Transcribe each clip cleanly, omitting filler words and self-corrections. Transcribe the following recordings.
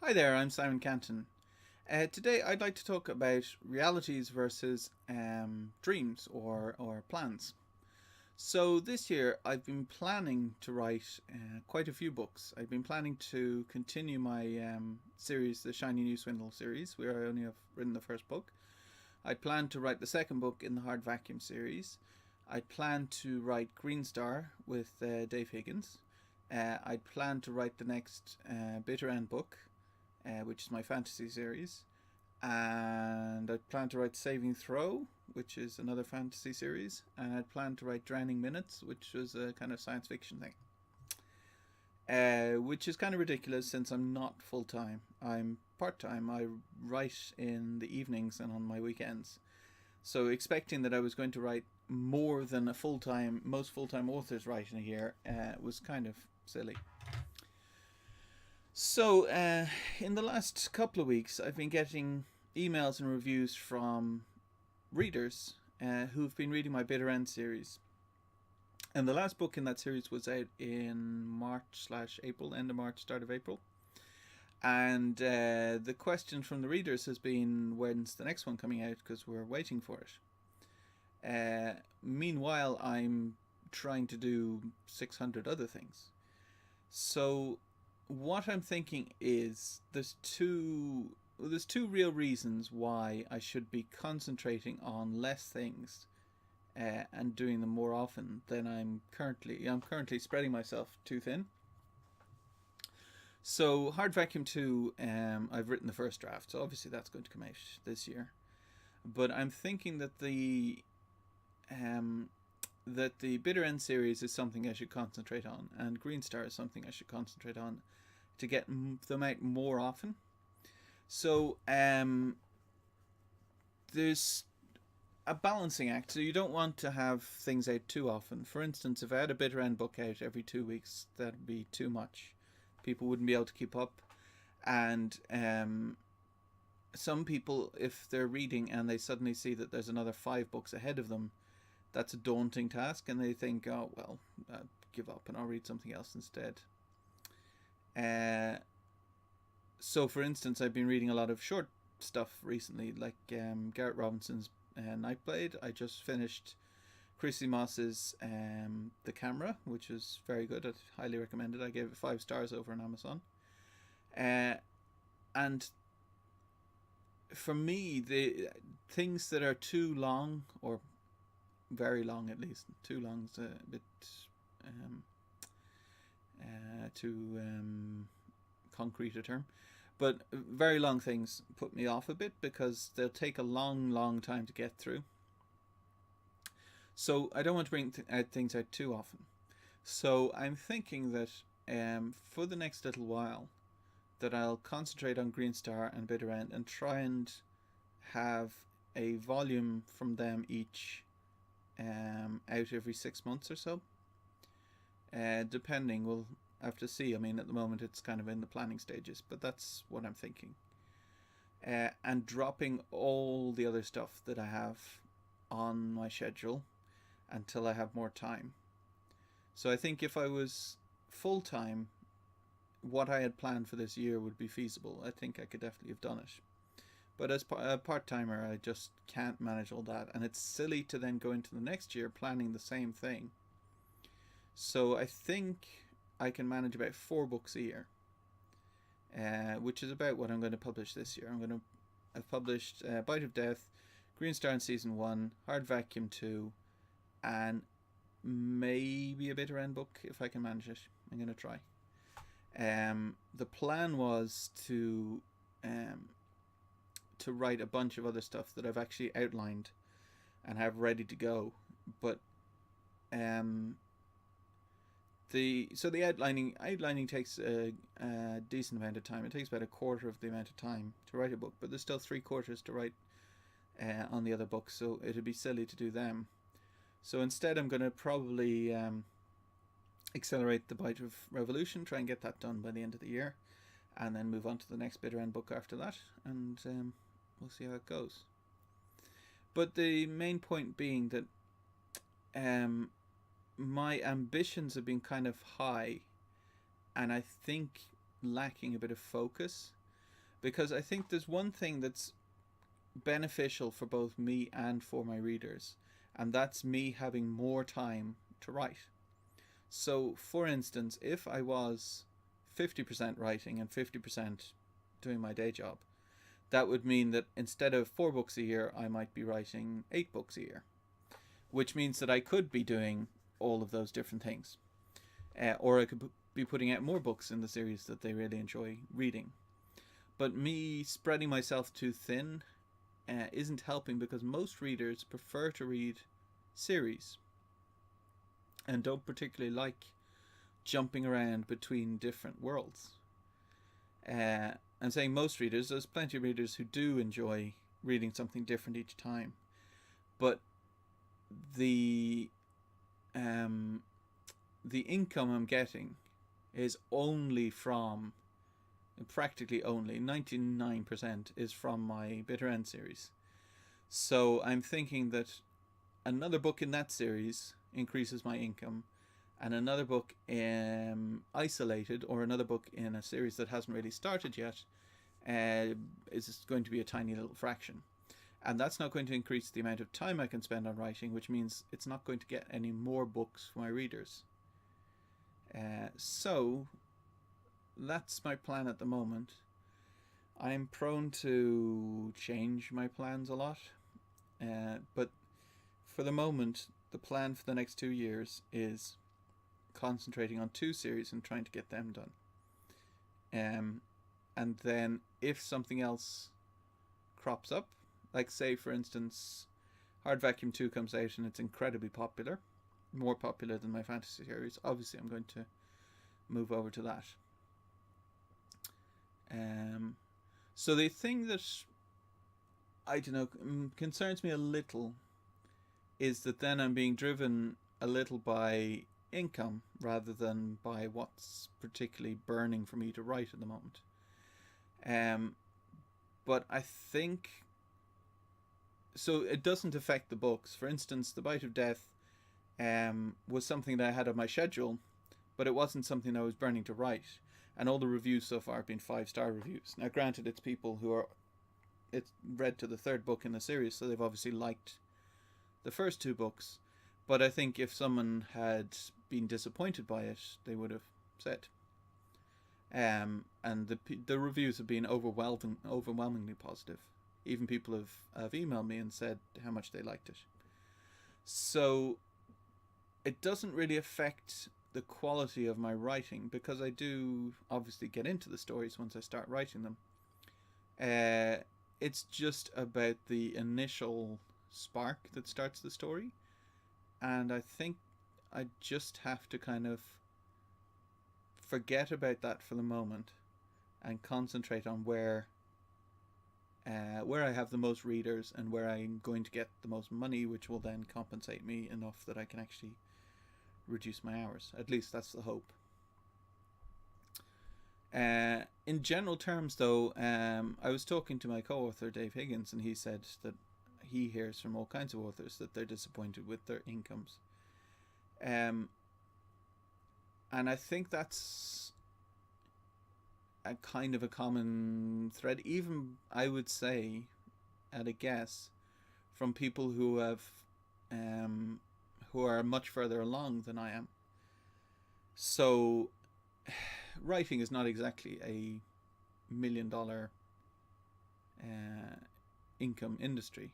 Hi there, I'm Simon Canton. Today I'd like to talk about realities versus dreams or plans. So this year I've been planning to write quite a few books. I've been planning to continue my series, the Shiny New Swindle series, where I only have written the first book. I plan to write the second book in the Hard Vacuum series. I plan to write Green Star with Dave Higgins. I plan to write the next Bitter End book, which is my fantasy series. And I plan to write Saving Throw, which is another fantasy series. And I plan to write Drowning Minutes, which was a kind of science fiction thing. Which is kind of ridiculous since I'm not full time. I'm part time. I write in the evenings and on my weekends. So expecting that I was going to write more than most full time authors write in a year was kind of silly. So, in the last couple of weeks, I've been getting emails and reviews from readers who've been reading my Bitter End series. And the last book in that series was out in March/April, end of March, start of April. And the question from the readers has been, when's the next one coming out? Because we're waiting for it. Meanwhile, I'm trying to do 600 other things. So what I'm thinking is there's two real reasons why I should be concentrating on less things and doing them more often than I'm currently spreading myself too thin. So Hard Vacuum 2, I've written the first draft, so obviously that's going to come out this year. But I'm thinking that the Bitter End series is something I should concentrate on, and Green Star is something I should concentrate on to get them out more often. So there's a balancing act. So you don't want to have things out too often. For instance, if I had a Bitter End book out every 2 weeks, that'd be too much. People wouldn't be able to keep up, and some people, if they're reading and they suddenly see that there's another 5 books ahead of them, that's a daunting task, and they think, oh well, give up and I'll read something else instead. So for instance, I've been reading a lot of short stuff recently, like Garrett Robinson's Nightblade. I just finished Chrissy Moss's The Camera, which was very good. I highly recommend it. I gave it 5 stars over on Amazon. And for me, the things that are too long, or very long at least, too long is a bit too concrete a term, but very long things put me off a bit because they'll take a long time to get through. So I don't want to bring things out too often. So I'm thinking that for the next little while, that I'll concentrate on Green Star and Bitter End and try and have a volume from them each out every 6 months or so. Depending, we'll have to see. I mean, at the moment it's kind of in the planning stages, but that's what I'm thinking. And dropping all the other stuff that I have on my schedule until I have more time. So I think if I was full time, what I had planned for this year would be feasible. I think I could definitely have done it. But as a part timer, I just can't manage all that, and it's silly to then go into the next year planning the same thing. So I think I can manage about 4 books a year, which is about what I'm going to publish this year. I've published Bite of Death, Green Star in Season 1, Hard Vacuum 2, and maybe a Bitter End book if I can manage it. I'm going to try. The plan was to write a bunch of other stuff that I've actually outlined and have ready to go, but the outlining takes a decent amount of time. It takes about a quarter of the amount of time to write a book, but there's still 3 quarters to write on the other books, so it'd be silly to do them. So instead, I'm going to probably accelerate the Bite of Revolution, try and get that done by the end of the year, and then move on to the next Bitter End book after that, and we'll see how it goes. But the main point being that my ambitions have been kind of high, and I think lacking a bit of focus. because I think there's one thing that's beneficial for both me and for my readers, and that's me having more time to write. So, for instance, if I was 50% writing and 50% doing my day job, that would mean that instead of 4 books a year, I might be writing 8 books a year, which means that I could be doing all of those different things. Or I could be putting out more books in the series that they really enjoy reading. But me spreading myself too thin isn't helping, because most readers prefer to read series and don't particularly like jumping around between different worlds. I'm saying most readers, there's plenty of readers who do enjoy reading something different each time, but the income I'm getting is only from, practically only 99% is from my Bitter End series. So I'm thinking that another book in that series increases my income, and another book isolated, or another book in a series that hasn't really started yet, is going to be a tiny little fraction. And that's not going to increase the amount of time I can spend on writing, which means it's not going to get any more books for my readers. So that's my plan at the moment. I'm prone to change my plans a lot, but for the moment, the plan for the next 2 years is concentrating on 2 series and trying to get them done. And then if something else crops up, like say for instance Hard Vacuum 2 comes out and it's incredibly popular, more popular than my fantasy series, obviously I'm going to move over to that. So the thing that, I don't know, concerns me a little is that then I'm being driven a little by income rather than by what's particularly burning for me to write at the moment. But I think, so it doesn't affect the books. For instance, The Bite of Death was something that I had on my schedule, but it wasn't something I was burning to write. And all the reviews so far have been 5-star reviews. Now granted, it's people who are, it's read to the 3rd book in the series, so they've obviously liked the first 2 books. But I think if someone had been disappointed by it, they would have said. And the reviews have been overwhelmingly positive. Even people have emailed me and said how much they liked it. So it doesn't really affect the quality of my writing, because I do obviously get into the stories once I start writing them. It's just about the initial spark that starts the story, and I think I just have to kind of forget about that for the moment and concentrate on where I have the most readers and where I'm going to get the most money, which will then compensate me enough that I can actually reduce my hours. At least that's the hope. In general terms, though, I was talking to my co-author Dave Higgins, and he said that he hears from all kinds of authors that they're disappointed with their incomes. And I think that's a kind of a common thread, even I would say, at a guess, from people who have who are much further along than I am. So writing is not exactly a $1 million income industry.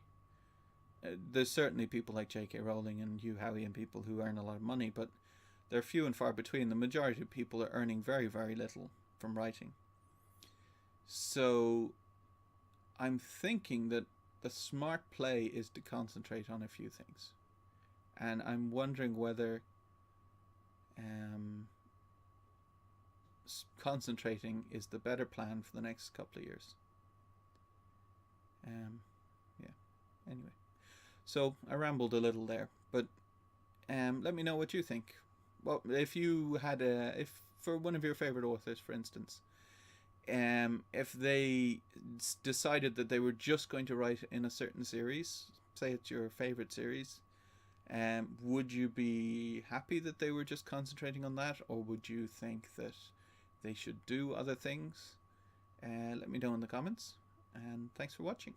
There's certainly people like J.K. Rowling and Hugh Howey and people who earn a lot of money, but they're few and far between. The majority of people are earning very, very little from writing. So I'm thinking that the smart play is to concentrate on a few things. And I'm wondering whether concentrating is the better plan for the next couple of years. Yeah, anyway. So I rambled a little there, but let me know what you think. Well, if you had if for one of your favorite authors, for instance, if they decided that they were just going to write in a certain series, say it's your favorite series, would you be happy that they were just concentrating on that, or would you think that they should do other things? Let me know in the comments, and thanks for watching.